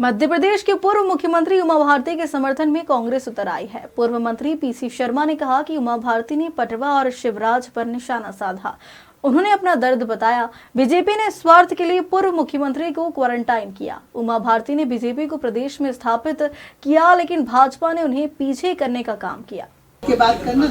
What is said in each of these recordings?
मध्य प्रदेश के पूर्व मुख्यमंत्री उमा भारती के समर्थन में कांग्रेस उतर आई है। पूर्व मंत्री पीसी शर्मा ने कहा कि उमा भारती ने पटवा और शिवराज पर निशाना साधा। उन्होंने अपना दर्द बताया। बीजेपी ने स्वार्थ के लिए पूर्व मुख्यमंत्री को क्वारंटाइन किया। उमा भारती ने बीजेपी को प्रदेश में स्थापित किया, लेकिन भाजपा ने उन्हें पीछे करने का काम किया। की बात करना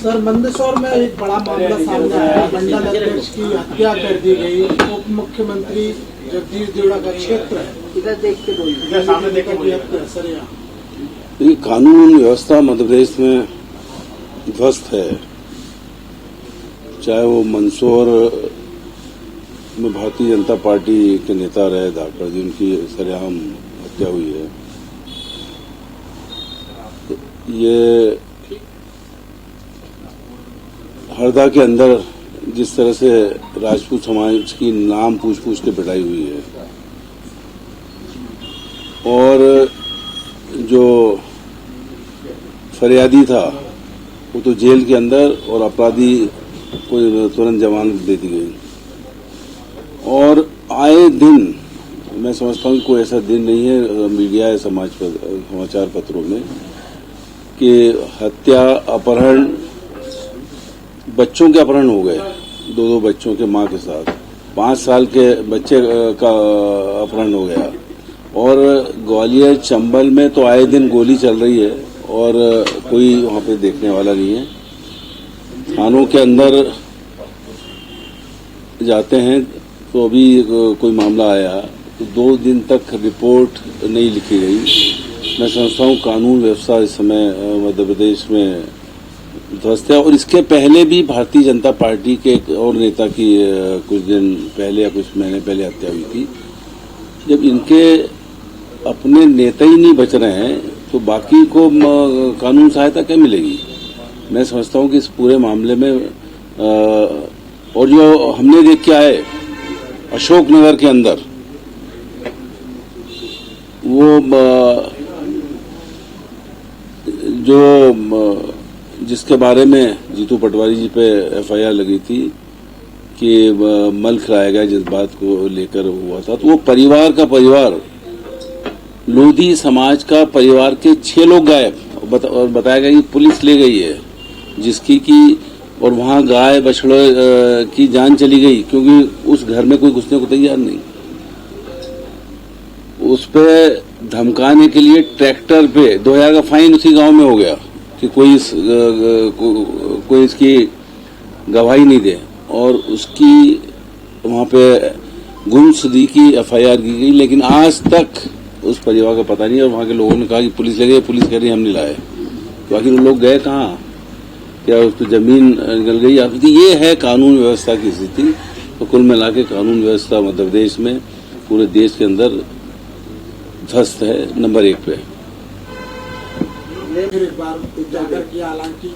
सर मंदसौर में एक बड़ा मामला सामने आया। मंडल अध्यक्ष की हत्या कर दी गई। उप मुख्यमंत्री जगदीश देवड़ा का क्षेत्र है, इधर देखते बोलिए सामने देखा सर। ये कानून व्यवस्था मध्य प्रदेश में ध्वस्त है। चाहे वो मंदसौर में भारतीय जनता पार्टी के नेता रहे धाकड़ जी, उनकी सरेआम हत्या हुई है। ये हरदा के अंदर जिस तरह से राजपूत समाज की नाम पूछ के पिटाई हुई है, और जो फरियादी था वो तो जेल के अंदर और अपराधी को तुरंत जमानत दे दी गई। और आए दिन मैं समझता हूँ कोई ऐसा दिन नहीं है मीडिया या समाचार पत्रों में कि हत्या, अपहरण, बच्चों के अपहरण हो गए। दो बच्चों के मां के साथ 5 साल के बच्चे का अपहरण हो गया। और ग्वालियर, चंबल में तो आए दिन गोली चल रही है और कोई वहां पे देखने वाला नहीं है। थानों के अंदर जाते हैं तो अभी कोई मामला आया तो 2 दिन तक रिपोर्ट नहीं लिखी गई। मैं समझता हूँ कानून व्यवस्था इस समय मध्य प्रदेश में ध्वस्त है। और इसके पहले भी भारतीय जनता पार्टी के एक और नेता की कुछ दिन पहले या कुछ महीने पहले हत्या हुई थी। जब इनके अपने नेता ही नहीं बच रहे हैं तो बाकी को कानून सहायता क्या मिलेगी। मैं समझता हूँ कि इस पूरे मामले में और जो हमने देख के आए अशोकनगर के अंदर, वो जो जिसके बारे में जीतू पटवारी जी पे एफआईआर लगी थी कि मल खिलाया गया, जिस बात को लेकर हुआ था, तो वो परिवार का परिवार, लोधी समाज का परिवार के 6 लोग गायब और बताया गया कि पुलिस ले गई है जिसकी की, और वहां गाय बछड़े की जान चली गई क्योंकि उस घर में कोई घुसने को तैयार नहीं। उस पे धमकाने के लिए ट्रैक्टर पे 2000 का फाइन उसी गांव में हो गया कि कोई इसकी गवाही नहीं दे, और उसकी वहां पे गुमशुदगी की एफआईआर की गई। लेकिन आज तक उस परिवार का पता नहीं। और वहां के लोगों ने कहा कि पुलिस ले गई, पुलिस कह रही हम नहीं लाए। तो आखिर लोग गए कहाँ? क्या उस पर जमीन निकल गई? तो ये है कानून व्यवस्था की स्थिति। तो कुल मिला के कानून व्यवस्था मध्य प्रदेश में पूरे देश के अंदर ध्वस्त है, नंबर 1 पे। फिर एक बार उजागर किया, हालांकि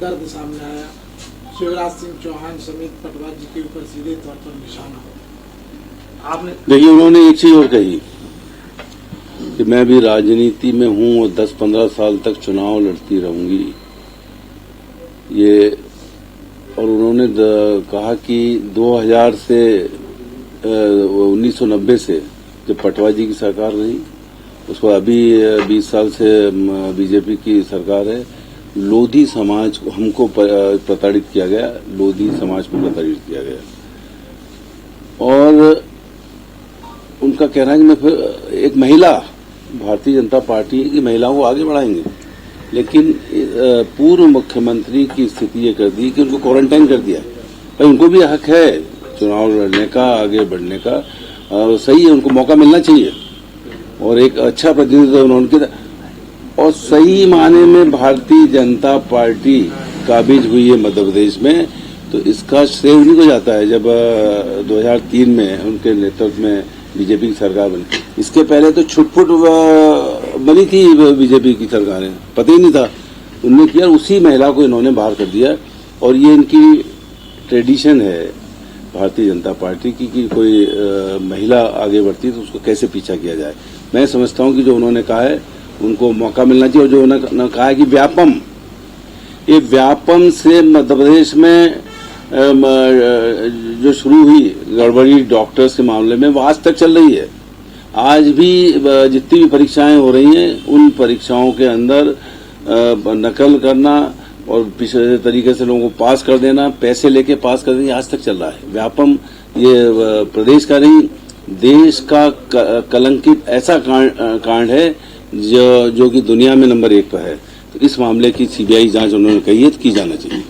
दर्द सामने आया। शिवराज सिंह चौहान समेत पटवा जी के ऊपर सीधे तौर पर निशाना हो। आपने देखिए, उन्होंने एक चीज और कही कि मैं भी राजनीति में हूं और 10-15 साल तक चुनाव लड़ती रहूंगी। ये और उन्होंने कहा कि 2000 से 1990 से जब पटवा जी की सरकार रही, उसको अभी 20 साल से बीजेपी की सरकार है, लोधी समाज को हमको प्रताड़ित किया गया, लोधी समाज को प्रताड़ित किया गया। और उनका कहना है कि मैं फिर एक महिला, भारतीय जनता पार्टी की महिलाओं को आगे बढ़ाएंगे, लेकिन पूर्व मुख्यमंत्री की स्थिति ये कर दी कि उनको क्वारंटाइन कर दिया। भाई उनको भी हक है चुनाव लड़ने का, आगे बढ़ने का, सही है, उनको मौका मिलना चाहिए और एक अच्छा प्रतिनिधित्व उन्होंने, और सही माने में भारतीय जनता पार्टी काबिज हुई है मध्य प्रदेश में। तो इसका श्रेय उन्हीं को जाता है। जब 2003 में उनके नेतृत्व में बीजेपी की सरकार बनी, इसके पहले तो छुटपुट बनी थी बीजेपी की सरकारें, पता ही नहीं था। उन्होंने किया, उसी महिला को इन्होंने बाहर कर दिया। और ये इनकी ट्रेडिशन है भारतीय जनता पार्टी की कि कोई महिला आगे बढ़ती है तो उसको कैसे पीछा किया जाए। मैं समझता हूं कि जो उन्होंने कहा है उनको मौका मिलना चाहिए। और जो उन्होंने कहा है कि व्यापम, ये व्यापम से मध्य प्रदेश में जो शुरू हुई गड़बड़ी डॉक्टर्स के मामले में, वो आज तक चल रही है। आज भी जितनी भी परीक्षाएं हो रही हैं उन परीक्षाओं के अंदर नकल करना और पिछले तरीके से लोगों को पास कर देना, पैसे लेके पास कर देना, आज तक चल रहा है। व्यापम ये प्रदेश का नहीं, देश का कलंकित ऐसा कांड है जो कि दुनिया में नंबर 1 पर है। तो इस मामले की सीबीआई जांच उन्होंने कही है, की जाना चाहिए।